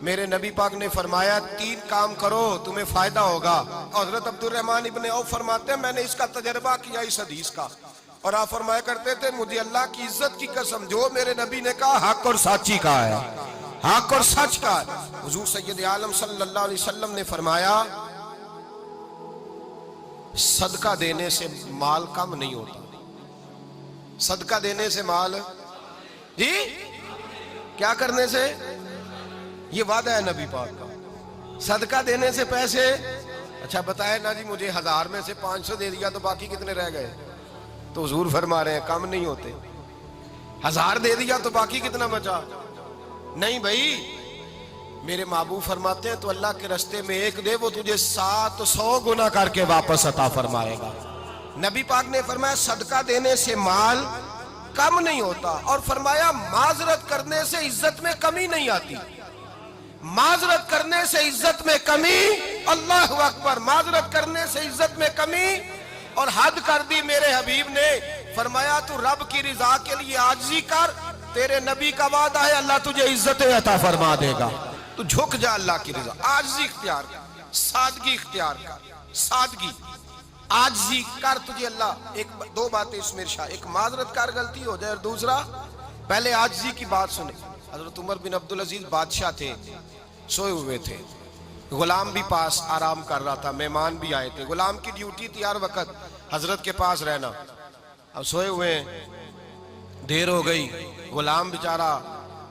میرے نبی پاک نے فرمایا 3 کام کرو تمہیں فائدہ ہوگا. حضرت عبدالرحمن ابن عوف فرماتے ہیں میں نے اس کا تجربہ کیا اس حدیث کا, اور آپ فرمایا کرتے تھے مجھے اللہ کی عزت کی قسم جو میرے نبی نے کہا حق اور سچی کہا ہے, حق اور سچ کا ہے. حضور سید عالم صلی اللہ علیہ وسلم نے فرمایا صدقہ دینے سے مال کم نہیں ہوتا. صدقہ دینے سے مال جی کیا کرنے سے, یہ وعدہ ہے نبی پاک کا. صدقہ دینے سے پیسے, اچھا بتائے نا جی مجھے 1000 میں سے 500 دے دیا تو باقی کتنے رہ گئے؟ تو حضور فرما رہے ہیں کم نہیں ہوتے. 1000 دے دیا تو باقی کتنا بچا؟ نہیں بھائی, میرے محبوب فرماتے ہیں تو اللہ کے رستے میں 1 دے وہ تجھے 700 گنا کر کے واپس عطا فرمائے گا. نبی پاک نے فرمایا صدقہ دینے سے مال کم نہیں ہوتا, اور فرمایا معذرت کرنے سے عزت میں کمی نہیں آتی. معذرت کرنے سے عزت میں کمی, اللہ اکبر, معذرت کرنے سے عزت میں کمی. اور حد کر دی میرے حبیب نے, فرمایا تو رب کی رضا کے لیے عاجزی کر, تیرے نبی کا وعدہ ہے اللہ تجھے عزت عطا فرما دے گا. تو جھک جا اللہ کی رضا, عاجزی اختیار کر, سادگی اختیار کر, سادگی عاجزی کر, تجھے اللہ 2 باتیں اس میں ارشاد, ایک معذرت کر غلطی ہو جائے, اور دوسرا پہلے عاجزی کی بات سنیں. حضرت عمر بن عبدالعزیز بادشاہ تھے, سوئے ہوئے تھے, غلام بھی پاس آرام کر رہا تھا, مہمان بھی آئے تھے. غلام کی ڈیوٹی تھی ہر وقت حضرت کے پاس رہنا. اب سوئے ہوئے ہیں, دیر ہو گئی, غلام بیچارہ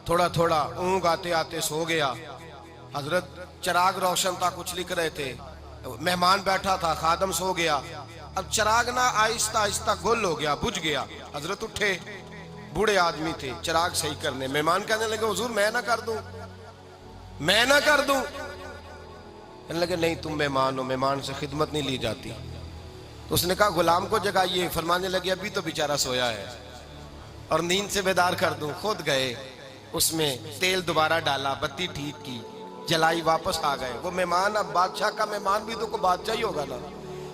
تھوڑا تھوڑا اونگ آتے آتے سو گیا. حضرت چراغ روشن تھا, کچھ لکھ رہے تھے, مہمان بیٹھا تھا, خادم سو گیا. اب چراغ نہ آہستہ آہستہ گل ہو گیا, بجھ گیا. حضرت اٹھے, بوڑھے آدمی تھے, چراغ صحیح کرنے. مہمان کہنے لگے حضور میں نہ کر دوں, میں نہ کر دوں. کہنے لگے نہیں تم مہمان ہو, مہمان سے خدمت نہیں لی جاتی. تو اس نے کہا غلام کو جگائیے. فرمانے لگے ابھی تو بیچارہ سویا ہے اور نیند سے بیدار کر دوں. خود گئے, اس میں تیل دوبارہ ڈالا, بتی ٹھیک کی, جلائی, واپس آ گئے. وہ مہمان, اب بادشاہ کا مہمان بھی تو کوئی بادشاہ ہی ہوگا نا.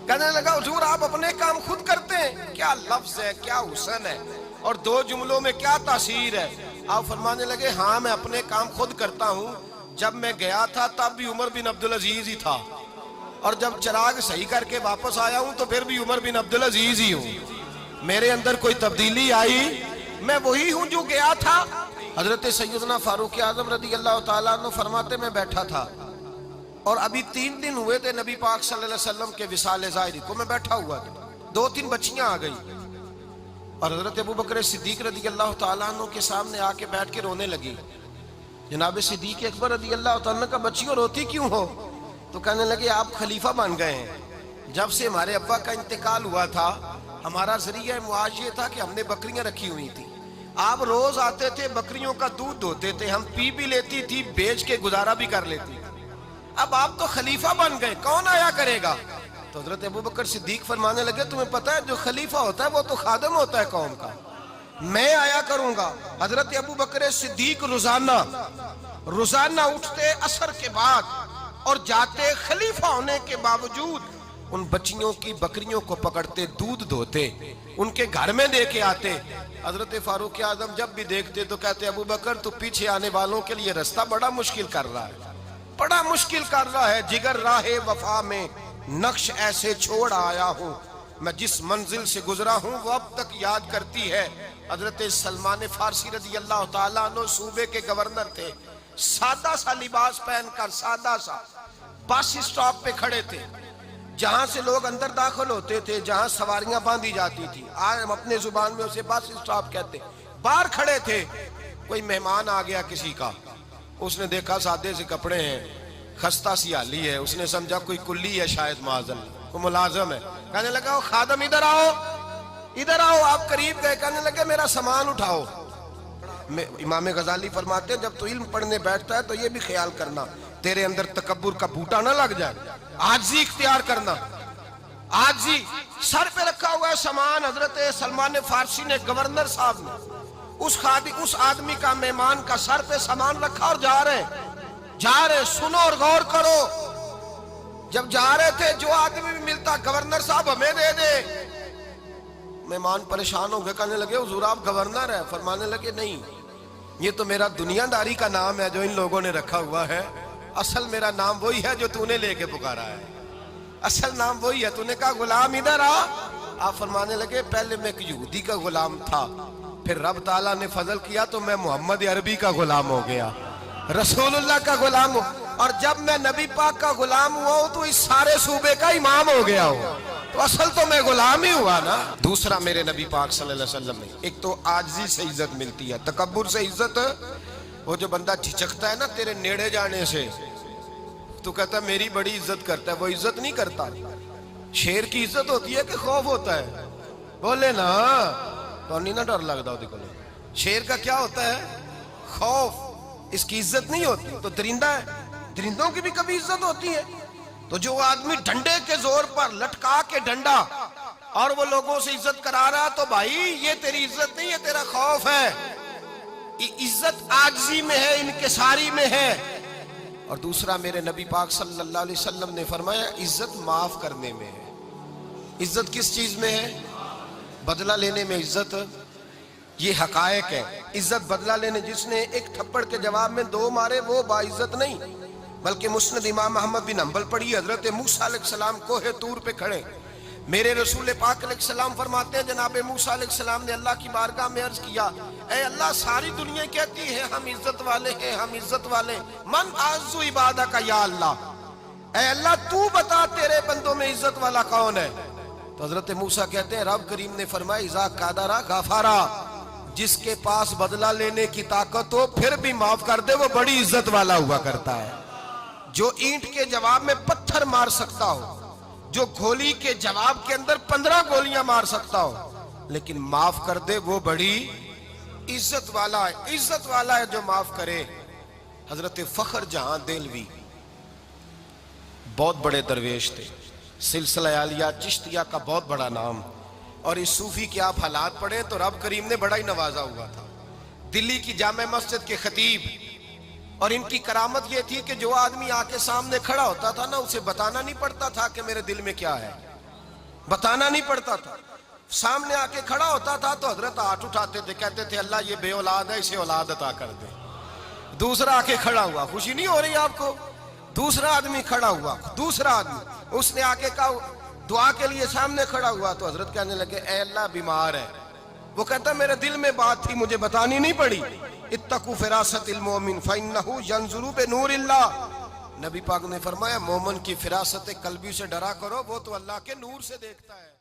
کہنے لگا حضور آپ اپنے کام خود کرتے ہیں, کیا لفظ ہے, کیا حسن ہے, اور 2 جملوں میں کیا تاثیر ہے. آپ فرمانے لگے ہاں میں اپنے کام خود کرتا ہوں. جب میں گیا تھا تب بھی عمر بن عبدالعزیز ہی تھا, اور جب چراغ صحیح کر کے واپس آیا ہوں تو پھر بھی عمر بن عبدالعزیز ہی ہوں. میرے اندر کوئی تبدیلی آئی, میں وہی ہوں جو گیا تھا. حضرت سیدنا فاروق اعظم رضی اللہ تعالیٰ عنہ فرماتے میں بیٹھا تھا, اور ابھی 3 دن ہوئے تھے نبی پاک صلی اللہ علیہ وسلم کے وصال ظاہری کو. میں بیٹھا ہوا تھا, 2-3 بچیاں آ گئی, اور حضرت ابو بکر صدیق رضی اللہ تعالیٰ عنہ کے سامنے آ کے بیٹھ کے رونے لگی. جناب صدیق اکبر رضی اللہ تعالیٰ عنہ کا بچیوں روتی کیوں ہو؟ تو کہنے لگے آپ خلیفہ بن گئے ہیں. جب سے ہمارے ابا کا انتقال ہوا تھا ہمارا ذریعہ معاش یہ تھا کہ ہم نے بکریاں رکھی ہوئی تھی. آپ روز آتے تھے, بکریوں کا دودھ دھوتے تھے, ہم پی بھی لیتی تھی, بیچ کے گزارا بھی کر لیتی. اب آپ تو خلیفہ بن گئے, کون آیا کرے گا؟ تو حضرت ابو بکر صدیق فرمانے لگے تمہیں پتہ ہے جو خلیفہ ہوتا ہے وہ تو خادم ہوتا ہے قوم کا, میں آیا کروں گا. حضرت ابو بکر صدیق روزانہ اٹھتے عصر کے بعد اور جاتے, خلیفہ ہونے کے باوجود ان بچیوں کی بکریوں کو پکڑتے, دودھ دھوتے, ان کے گھر میں دے کے آتے. حضرت فاروق اعظم جب بھی دیکھتے تو کہتے ابو بکر تو پیچھے آنے والوں کے لیے رستہ بڑا مشکل کر رہا ہے, بڑا مشکل کر رہا ہے. جگر راہ وفا میں نقش ایسے چھوڑ آیا ہوں, میں جس منزل سے گزرا ہوں وہ اب تک یاد کرتی ہے. حضرت سلمان فارسی رضی اللہ تعالیٰ عنہ صوبے کے گورنر تھے, سادہ سا لباس پہن کر, سادہ سا, بس اسٹاپ پہ کھڑے تھے, جہاں سے لوگ اندر داخل ہوتے تھے, جہاں سواریاں باندھی جاتی تھی, آج ہم اپنے زبان میں اسے بس اسٹاپ کہتے. باہر کھڑے تھے, کوئی مہمان آ گیا کسی کا, اس نے دیکھا سادے سے کپڑے ہیں, خستہ سی حالی ہے, اس نے سمجھا کوئی کلی ہے شاید, معاذ اللہ کوئی ملازم ہے. کہنے لگا خادم ادھر آؤ, ادھر آؤ. آپ قریب گئے, کہنے لگے میرا سامان اٹھاؤ. امام غزالی فرماتے ہیں جب تو علم پڑھنے بیٹھتا ہے تو یہ بھی خیال کرنا تیرے اندر تکبر کا بوٹا نہ لگ جائے, عاجزی اختیار کرنا. عاجزی, سر پہ رکھا ہوا ہے سامان. حضرت سلمان فارسی نے, گورنر صاحب نے, اس آدمی کا, مہمان کا سر پہ سامان رکھا اور جا رہے. سنو اور غور کرو. جب جا رہے تھے جو آدمی بھی ملتا گورنر صاحب ہمیں دے دے. مہمان پریشان ہو گئے, کہنے لگے حضور آپ گورنر ہیں؟ فرمانے لگے نہیں, یہ تو میرا دنیا داری کا نام ہے جو ان لوگوں نے رکھا ہوا ہے، اصل میرا نام وہی ہے جو تو نے لے کے پکارا ہے، اصل نام وہی ہے۔ تو نے کہا غلام ادھر آ، آپ فرمانے لگے پہلے میں ایک یہودی کا غلام تھا، پھر رب تعالیٰ نے فضل کیا تو میں محمد عربی کا غلام ہو گیا، رسول اللہ کا غلام ہوں، اور جب میں نبی پاک کا غلام ہوا ہوں تو اس سارے صوبے کا امام ہو گیا ہوں، تو اصل تو میں غلام ہی ہوا نا۔ دوسرا میرے نبی پاک صلی اللہ علیہ وسلم نے ایک تو عاجزی سے عزت ملتی ہے، تکبر سے عزت، وہ جو بندہ جھجکتا ہے نا تیرے نیڑے جانے سے، تو کہتا ہے میری بڑی عزت کرتا ہے، وہ عزت نہیں کرتا۔ شیر کی عزت ہوتی ہے کہ خوف ہوتا ہے؟ بولے نا تو نہیں نہ ڈر لگتا ہوتی کو۔ شیر کا کیا ہوتا ہے؟ خوف، اس کی عزت نہیں ہوتی۔ تو درندہ ہے، درندوں کی بھی کبھی عزت ہوتی ہے؟ تو جو آدمی ڈنڈے کے زور پر لٹکا کے ڈنڈا اور وہ لوگوں سے عزت کرا رہا، تو بھائی یہ تیری عزت نہیں ہے، تیرا خوف ہے۔ عزت عاجزی میں ہے، انکساری میں ہے۔ اور دوسرا میرے نبی پاک صلی اللہ علیہ وسلم نے فرمایا عزت معاف کرنے میں ہے۔ عزت کس چیز میں ہے؟ بدلہ لینے میں عزت، یہ حقائق ہے۔ عزت بدلہ لینے، جس نے ایک تھپڑ کے جواب میں 2 مارے وہ باعزت نہیں، بلکہ مسند امام احمد بن حنبل پڑھی، حضرت موسیٰ علیہ السلام کوہ طور پہ کھڑے، میرے رسول پاک علیہ السلام فرماتے ہیں جناب موسیٰ علیہ السلام نے اللہ کی بارگاہ میں عرض کیا، اے اللہ ساری دنیا کہتی ہے ہم عزت والے ہیں، ہم عزت والے، من اعز عبادک یا اللہ، اے اللہ تو بتا تیرے بندوں میں عزت والا کون ہے؟ تو حضرت موسیٰ کہتے ہیں رب کریم نے فرمایا اذا قادر غفارا، جس کے پاس بدلہ لینے کی طاقت ہو پھر بھی معاف کر دے وہ بڑی عزت والا ہوا کرتا ہے۔ جو اینٹ کے جواب میں پتھر مار سکتا ہو، جو گولی کے جواب کے اندر 15 گولیاں مار سکتا ہو، لیکن معاف کر دے وہ بڑی عزت والا ہے۔ عزت والا ہے جو معاف کرے۔ حضرت فخر جہاں دہلوی بہت بڑے درویش تھے، سلسلہ عالیہ چشتیہ کا بہت بڑا نام، اور اس صوفی کے آپ حالات پڑھیں تو رب کریم نے بڑا ہی نوازا ہوا تھا۔ دلی کی جامع مسجد کے خطیب، اور ان کی کرامت یہ تھی کہ جو آدمی آ کے سامنے کھڑا ہوتا تھا نا اسے بتانا نہیں پڑتا تھا کہ میرے دل میں کیا ہے، بتانا نہیں پڑتا تھا۔ سامنے آ کے کھڑا ہوتا تھا تو حضرت ہاتھ اٹھاتے تھے، کہتے تھے اللہ یہ بے اولاد ہے اسے اولاد عطا کر دے۔ دوسرا آ کے کھڑا ہوا، خوشی نہیں ہو رہی آپ کو؟ دوسرا آدمی کھڑا ہوا، دوسرا آدمی، اس نے آ کے کہا دعا کے لیے سامنے کھڑا ہوا تو حضرت کہنے لگے اے اللہ بیمار ہے، وہ کہتا میرے دل میں بات تھی مجھے بتانی نہیں پڑی، اتقوا فراست المومن فإنہ ینظر بنور اللہ، نبی پاک نے فرمایا مومن کی فراست قلبی سے ڈرا کرو، وہ تو اللہ کے نور سے دیکھتا ہے۔